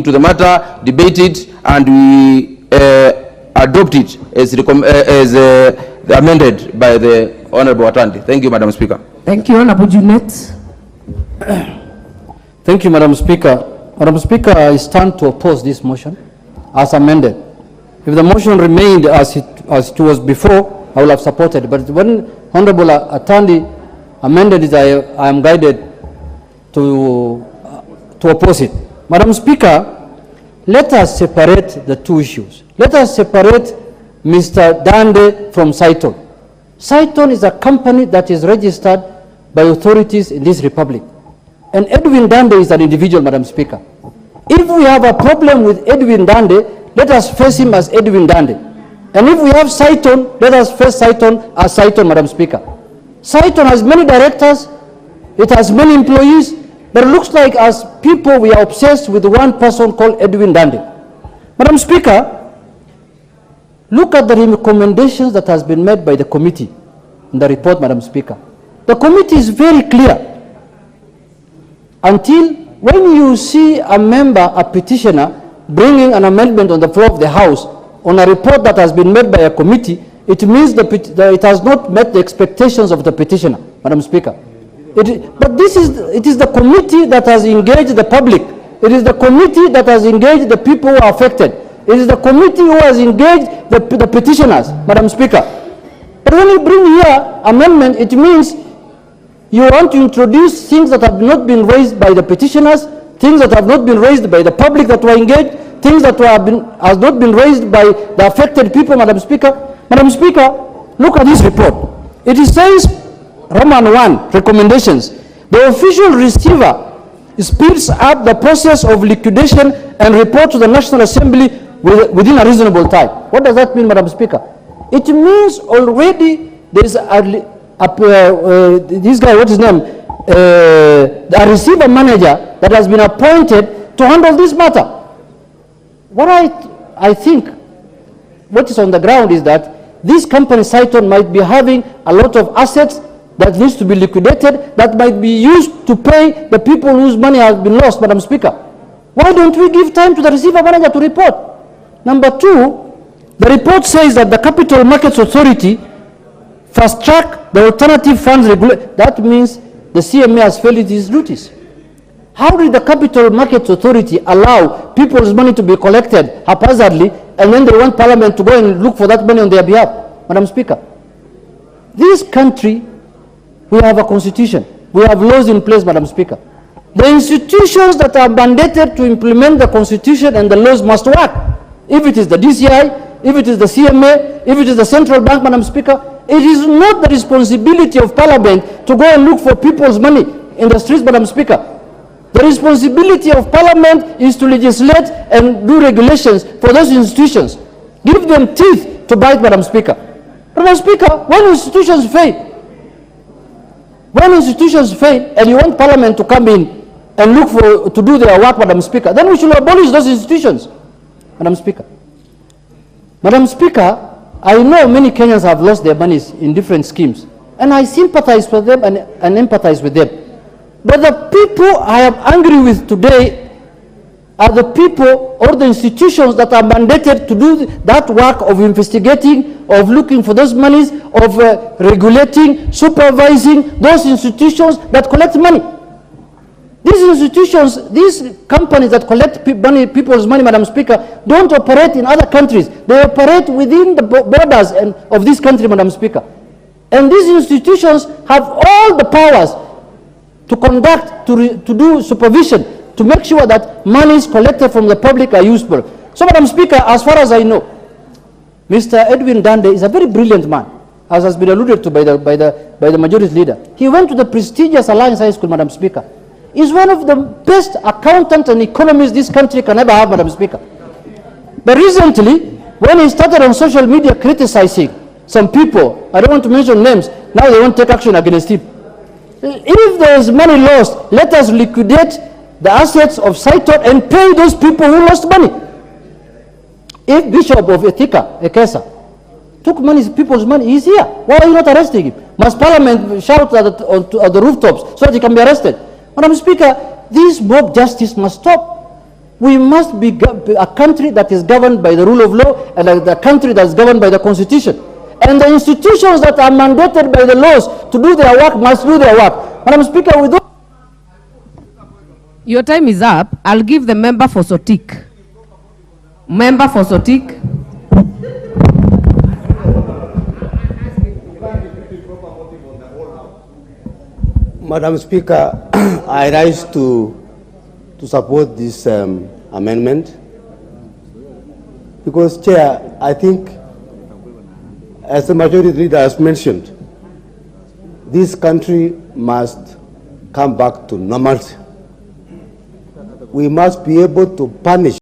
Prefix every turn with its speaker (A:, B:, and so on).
A: to the matter, debate it, and we adopt it as amended by the Honorable Atandi. Thank you, Madam Speaker.
B: Thank you, Honorable Junet.
C: Thank you, Madam Speaker. Madam Speaker, I stand to oppose this motion as amended. If the motion remained as it was before, I would have supported. But when Honorable Atandi amended it, I am guided to oppose it. Madam Speaker, let us separate the two issues. Let us separate Mr. Dande from Saiton. Saiton is a company that is registered by authorities in this republic. And Edwin Dande is an individual, Madam Speaker. If we have a problem with Edwin Dande, let us face him as Edwin Dande. And if we have Saiton, let us face Saiton as Saiton, Madam Speaker. Saiton has many directors, it has many employees, but it looks like as people we are obsessed with one person called Edwin Dande. Madam Speaker, look at the recommendations that has been made by the committee in the report, Madam Speaker. The committee is very clear. Until when you see a member, a petitioner, bringing an amendment on the floor of the House on a report that has been made by a committee, it means that it has not met the expectations of the petitioner, Madam Speaker. But it is the committee that has engaged the public. It is the committee that has engaged the people who are affected. It is the committee who has engaged the petitioners, Madam Speaker. But when you bring here amendment, it means you want to introduce things that have not been raised by the petitioners, things that have not been raised by the public that were engaged, things that has not been raised by the affected people, Madam Speaker. Madam Speaker, look at this report. It says, Roman 1, recommendations. The official receiver speeds up the process of liquidation and report to the National Assembly within a reasonable time. What does that mean, Madam Speaker? It means already there is this guy, what's his name? A receiver manager that has been appointed to handle this matter. What I think, what is on the ground is that this company, Saiton, might be having a lot of assets that needs to be liquidated, that might be used to pay the people whose money has been lost, Madam Speaker. Why don't we give time to the receiver manager to report? Number two, the report says that the Capital Markets Authority fast-track the alternative funds regulation. That means the CMA has failed its duties. How did the Capital Markets Authority allow people's money to be collected haphazardly, and then they want Parliament to go and look for that money on their behalf? Madam Speaker, this country, we have a constitution. We have laws in place, Madam Speaker. The institutions that are mandated to implement the constitution and the laws must work. If it is the DCI, if it is the CMA, if it is the central bank, Madam Speaker, it is not the responsibility of Parliament to go and look for people's money in the streets, Madam Speaker. The responsibility of Parliament is to legislate and do regulations for those institutions. Give them teeth to bite, Madam Speaker. Madam Speaker, when institutions fail, and you want Parliament to come in and look to do their work, Madam Speaker, then we should abolish those institutions, Madam Speaker. Madam Speaker, I know many Kenyans have lost their monies in different schemes, and I sympathize with them and empathize with them. But the people I am angry with today are the people or the institutions that are mandated to do that work of investigating, of looking for those monies, of regulating, supervising those institutions that collect money. These institutions, these companies that collect people's money, Madam Speaker, don't operate in other countries. They operate within the borders of this country, Madam Speaker. And these institutions have all the powers to conduct, to do supervision, to make sure that monies collected from the public are useful. So, Madam Speaker, as far as I know, Mr. Edwin Dande is a very brilliant man, as has been alluded to by the majority leader. He went to the prestigious Alliance High School, Madam Speaker. He's one of the best accountants and economists this country can ever have, Madam Speaker. But recently, when he started on social media criticizing some people, I don't want to mention names, now they won't take action against him. If there is money lost, let us liquidate the assets of Saiton and pay those people who lost money. If Bishop of Ekesa took people's money, he's here. Why are you not arresting him? Must Parliament shout at the rooftops so that he can be arrested? Madam Speaker, this mob justice must stop. We must be a country that is governed by the rule of law and a country that is governed by the constitution. And the institutions that are mandated by the laws to do their work must do their work. Madam Speaker, with
B: Your time is up. I'll give the member for Sotik. Member for Sotik.
D: Madam Speaker, I rise to support this amendment because, Chair, I think, as the majority leader has mentioned, this country must come back to normalcy. We must be able to punish